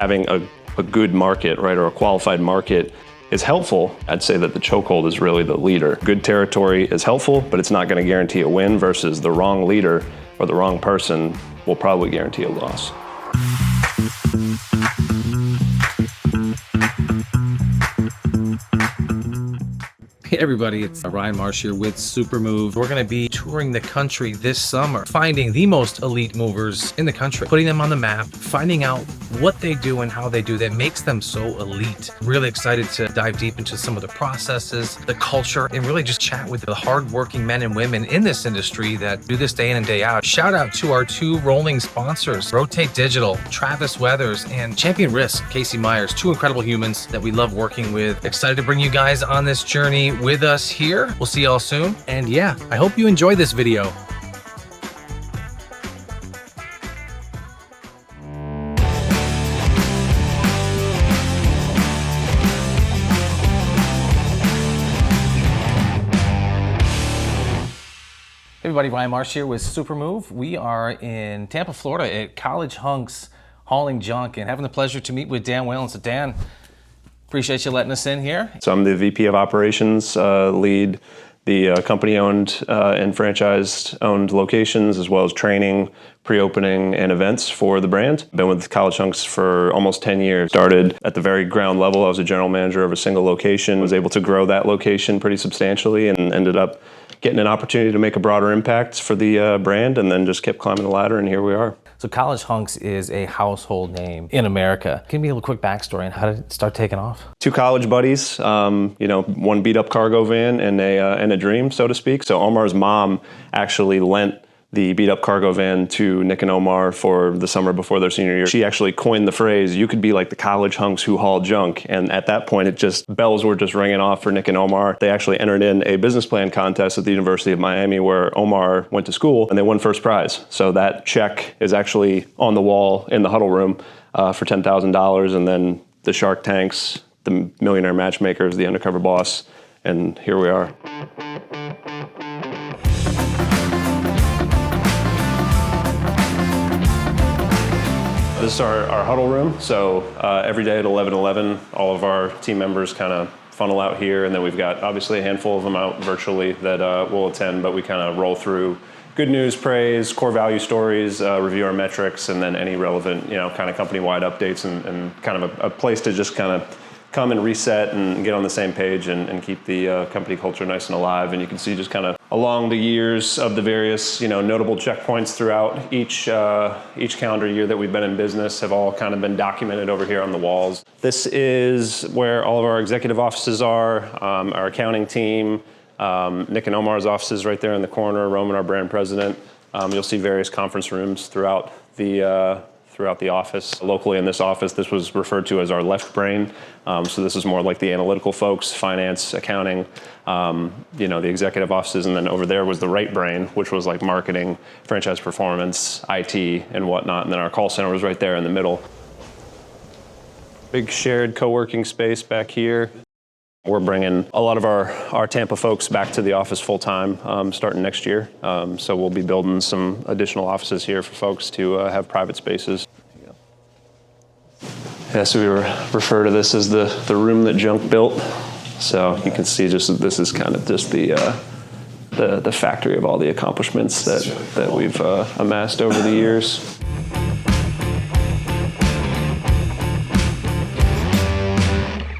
Having a good market, right, or a qualified market is helpful. I'd say that the chokehold is really the leader. Good territory is helpful, but it's not going to guarantee a win, versus the wrong leader or the wrong person will probably guarantee a loss. Hey everybody, it's Ryan Marsh here with Supermove. We're going to be touring the country this summer, finding the most elite movers in the country, putting them on the map, finding out what they do and how they do that makes them so elite. Really excited to dive deep into some of the processes, the culture, and really just chat with the hardworking men and women in this industry that do this day in and day out. Shout out to our two rolling sponsors, Rotate Digital, Travis Weathers, and Champion Risk, Casey Myers, two incredible humans that we love working with. Excited to bring you guys on this journey with us here. We'll see y'all soon. And yeah, I hope you enjoy this video. Hey everybody, Ryan Marsh here with Supermove. We are in Tampa, Florida at College H.U.N.K.S hauling junk and having the pleasure to meet with Dan Whalen. So Dan, appreciate you letting us in here. So I'm the VP of Operations, lead the company-owned and franchise-owned locations, as well as training, pre-opening, and events for the brand. Been with College H.U.N.K.S for almost 10 years. Started at the very ground level. I was a general manager of a single location, was able to grow that location pretty substantially, and ended up getting an opportunity to make a broader impact for the brand, and then just kept climbing the ladder, and here we are. So College H.U.N.K.S is a household name in America. Give me a little quick backstory on how did it start taking off? Two college buddies, one beat up cargo van and a dream, so to speak. So Omar's mom actually lent the beat up cargo van to Nick and Omar for the summer before their senior year. She actually coined the phrase, "You could be like the college hunks who haul junk." And at that point, bells were just ringing off for Nick and Omar. They actually entered in a business plan contest at the University of Miami where Omar went to school, and they won first prize. So that check is actually on the wall in the huddle room for $10,000. And then the Shark Tanks, the Millionaire Matchmakers, the Undercover Boss, and here we are. This is our huddle room. So every day at 11:11, all of our team members kind of funnel out here, and then we've got obviously a handful of them out virtually that will attend, but we kind of roll through good news, praise, core value stories, review our metrics, and then any relevant, kind of company-wide updates, and kind of a place to just kind of come and reset and get on the same page and keep the company culture nice and alive. And you can see just kind of along the years of the various, notable checkpoints throughout each calendar year that we've been in business have all kind of been documented over here on the walls. This is where all of our executive offices are, our accounting team, Nick and Omar's offices right there in the corner, Roman, our brand president. You'll see various conference rooms throughout the office. Locally in this office, this was referred to as our left brain. So this is more like the analytical folks, finance, accounting, the executive offices. And then over there was the right brain, which was like marketing, franchise performance, IT, and whatnot. And then our call center was right there in the middle. Big shared co-working space back here. We're bringing a lot of our Tampa folks back to the office full-time starting next year. So we'll be building some additional offices here for folks to have private spaces. Yeah, so we refer to this as the room that junk built. So you can see this is kind of just the factory of all the accomplishments that we've amassed over the years.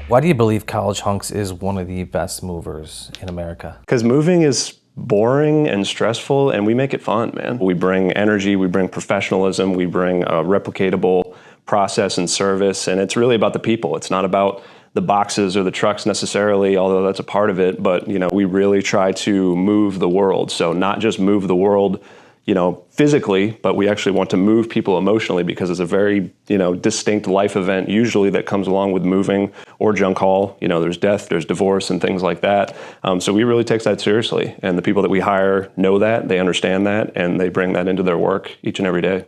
Why do you believe College H.U.N.K.S is one of the best movers in America? Because moving is boring and stressful, and we make it fun, man. We bring energy, we bring professionalism, we bring a replicatable process and service, and it's really about the people. It's not about the boxes or the trucks necessarily, although that's a part of it, but we really try to move the world. So not just move the world physically, but we actually want to move people emotionally, because it's a very, distinct life event usually that comes along with moving or junk haul. There's death, there's divorce, and things like that. So we really take that seriously. And the people that we hire know that, they understand that, and they bring that into their work each and every day.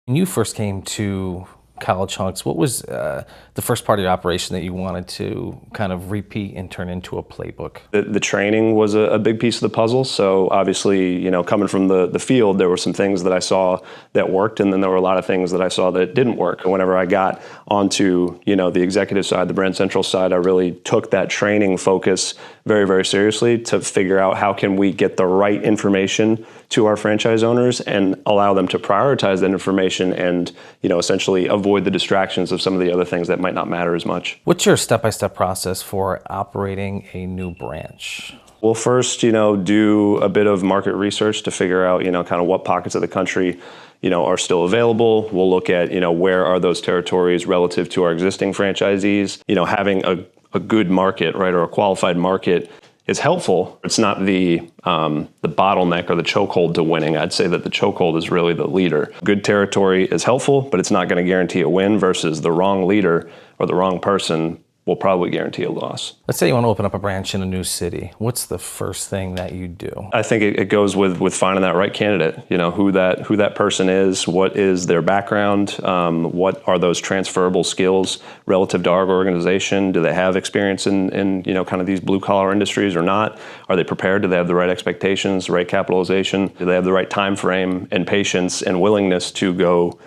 When you first came to College H.U.N.K.S, what was the first part of your operation that you wanted to kind of repeat and turn into a playbook? The training was a big piece of the puzzle. So obviously, coming from the field, there were some things that I saw that worked, and then there were a lot of things that I saw that didn't work. And whenever I got onto, the executive side, the brand central side, I really took that training focus very, very seriously to figure out how can we get the right information to our franchise owners and allow them to prioritize that information and, essentially avoid the distractions of some of the other things that might not matter as much. What's your step-by-step process for operating a new branch? We'll first, do a bit of market research to figure out, kind of what pockets of the country, are still available. We'll look at, where are those territories relative to our existing franchisees. Having a good market, right, or a qualified market is helpful. It's not the bottleneck or the chokehold to winning. I'd say that the chokehold is really the leader. Good territory is helpful, but it's not going to guarantee a win versus the wrong leader or the wrong person will probably guarantee a loss. Let's say you want to open up a branch in a new city. What's the first thing that you do? I think it goes with finding that right candidate. Who that person is, what is their background, what are those transferable skills relative to our organization? Do they have experience in kind of these blue collar industries or not? Are they prepared? Do they have the right expectations, the right capitalization? Do they have the right time frame and patience and willingness to go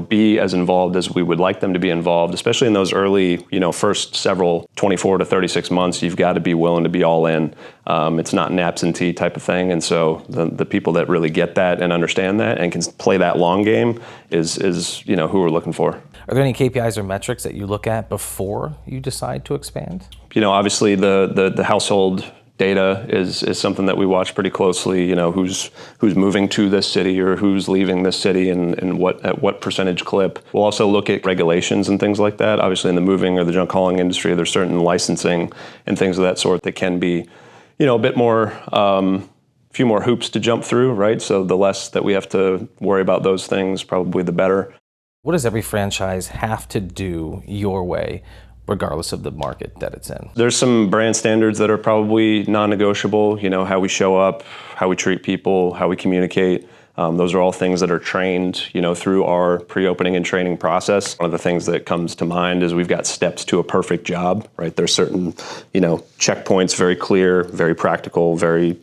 be as involved as we would like them to be involved, especially in those early, first several 24 to 36 months. You've got to be willing to be all in. It's not an absentee type of thing. And so the people that really get that and understand that and can play that long game is who we're looking for. Are there any KPIs or metrics that you look at before you decide to expand? Obviously the household data is something that we watch pretty closely. Who's moving to this city or who's leaving this city and at what percentage clip. We'll also look at regulations and things like that. Obviously, in the moving or the junk hauling industry, there's certain licensing and things of that sort that can be, a bit more, few more hoops to jump through, right? So the less that we have to worry about those things, probably the better. What does every franchise have to do your way, regardless of the market that it's in? There's some brand standards that are probably non-negotiable, how we show up, how we treat people, how we communicate. Those are all things that are trained, through our pre-opening and training process. One of the things that comes to mind is we've got steps to a perfect job, right? There's certain, checkpoints, very clear, very practical, very,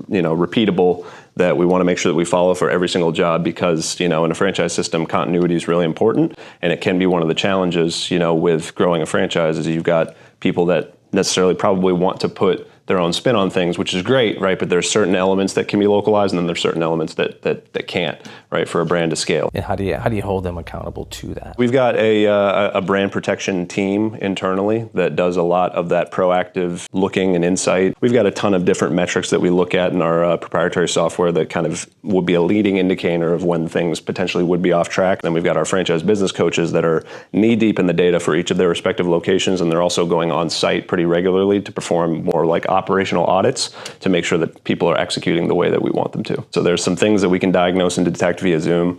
repeatable, that we want to make sure that we follow for every single job because, in a franchise system, continuity is really important. And it can be one of the challenges, with growing a franchise is you've got people that necessarily probably want to put their own spin on things, which is great, right? But there's certain elements that can be localized and then there's certain elements that can't, right, for a brand to scale. And how do you hold them accountable to that? We've got a brand protection team internally that does a lot of that proactive looking and insight. We've got a ton of different metrics that we look at in our proprietary software that kind of would be a leading indicator of when things potentially would be off track. Then we've got our franchise business coaches that are knee deep in the data for each of their respective locations, and they're also going on site pretty regularly to perform more like operational audits to make sure that people are executing the way that we want them to. So there's some things that we can diagnose and detect via Zoom,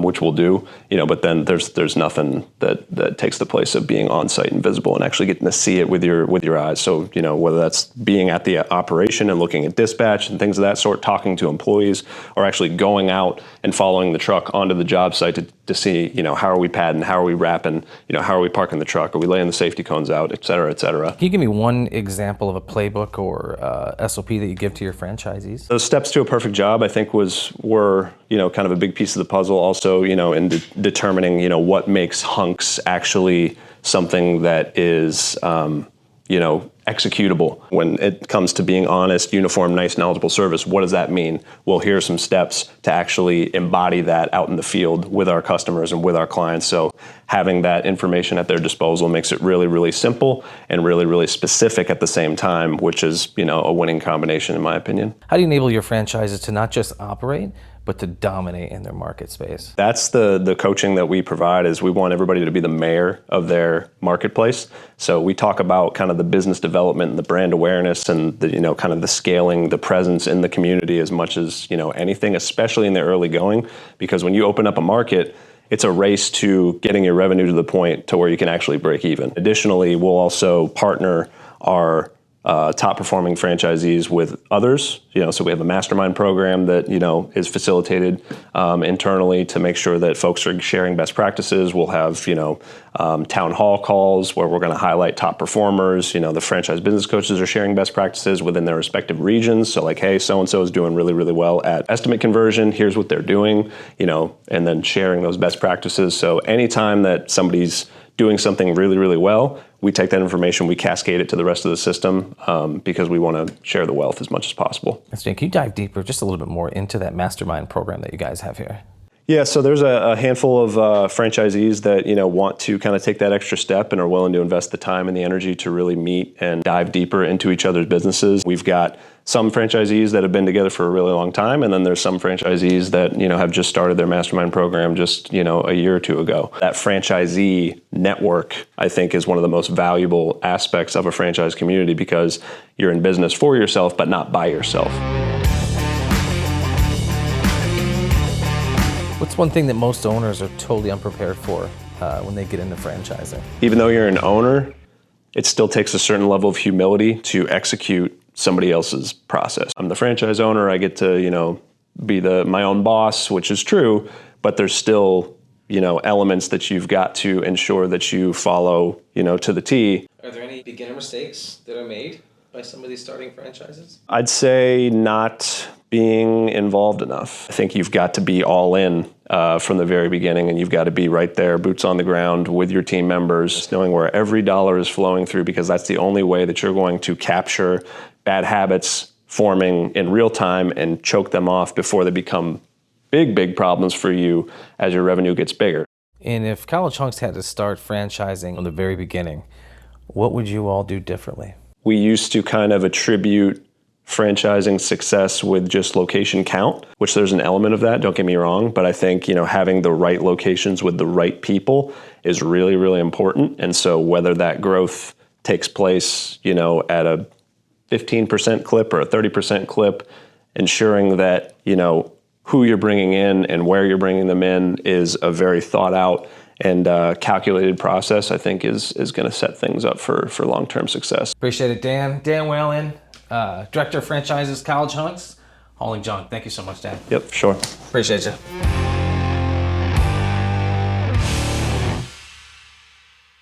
which we'll do, but then there's nothing that takes the place of being on site and visible and actually getting to see it with your eyes. So, whether that's being at the operation and looking at dispatch and things of that sort, talking to employees, or actually going out and following the truck onto the job site to see, how are we padding, how are we wrapping, how are we parking the truck, are we laying the safety cones out, et cetera, et cetera. Can you give me one example of a playbook or SOP that you give to your franchisees? Those steps to a perfect job, I think were kind of a big piece of the puzzle also, in determining, what makes hunks actually something that is, executable. When it comes to being honest, uniform, nice, knowledgeable service, what does that mean? Well, here are some steps to actually embody that out in the field with our customers and with our clients. So having that information at their disposal makes it really, really simple and really, really specific at the same time, which is, a winning combination in my opinion. How do you enable your franchises to not just operate, but to dominate in their market space? That's the coaching that we provide. Is we want everybody to be the mayor of their marketplace. So we talk about kind of the business development and the brand awareness and the, kind of the scaling, the presence in the community as much as, anything, especially in the early going, because when you open up a market, it's a race to getting your revenue to the point to where you can actually break even. Additionally, we'll also partner our top performing franchisees with others. So we have a mastermind program that is facilitated internally to make sure that folks are sharing best practices. We'll have town hall calls where we're going to highlight top performers. The franchise business coaches are sharing best practices within their respective regions. So like, hey, so and so is doing really, really well at estimate conversion. Here's what they're doing. And then sharing those best practices. So anytime that somebody's doing something really, really well, we take that information, we cascade it to the rest of the system because we want to share the wealth as much as possible. Can you dive deeper, just a little bit more into that mastermind program that you guys have here? Yeah, so there's a handful of franchisees that want to kind of take that extra step and are willing to invest the time and the energy to really meet and dive deeper into each other's businesses. We've got some franchisees that have been together for a really long time, and then there's some franchisees that have just started their mastermind program just a year or two ago. That franchisee network, I think, is one of the most valuable aspects of a franchise community because you're in business for yourself, but not by yourself. What's one thing that most owners are totally unprepared for when they get into franchising? Even though you're an owner, it still takes a certain level of humility to execute somebody else's process. I'm the franchise owner. I get to, be my own boss, which is true, but there's still, elements that you've got to ensure that you follow, to the T. Are there any beginner mistakes that are made by some of these starting franchises? I'd say not being involved enough. I think you've got to be all in from the very beginning, and you've got to be right there, boots on the ground with your team members, knowing where every dollar is flowing through, because that's the only way that you're going to capture bad habits forming in real time and choke them off before they become big, big problems for you as your revenue gets bigger. And if College H.U.N.K.S had to start franchising from the very beginning, what would you all do differently? We used to kind of attribute franchising success with just location count, which there's an element of that, don't get me wrong, but I think, having the right locations with the right people is really, really important. And so whether that growth takes place, at a 15% clip or a 30% clip, ensuring that, who you're bringing in and where you're bringing them in is a very thought out and calculated process, I think is going to set things up for long-term success. Appreciate it, Dan. Dan Whalen, Director of Franchises, College H.U.N.K.S. Hauling Junk. Thank you so much, Dan. Yep, sure. Appreciate you.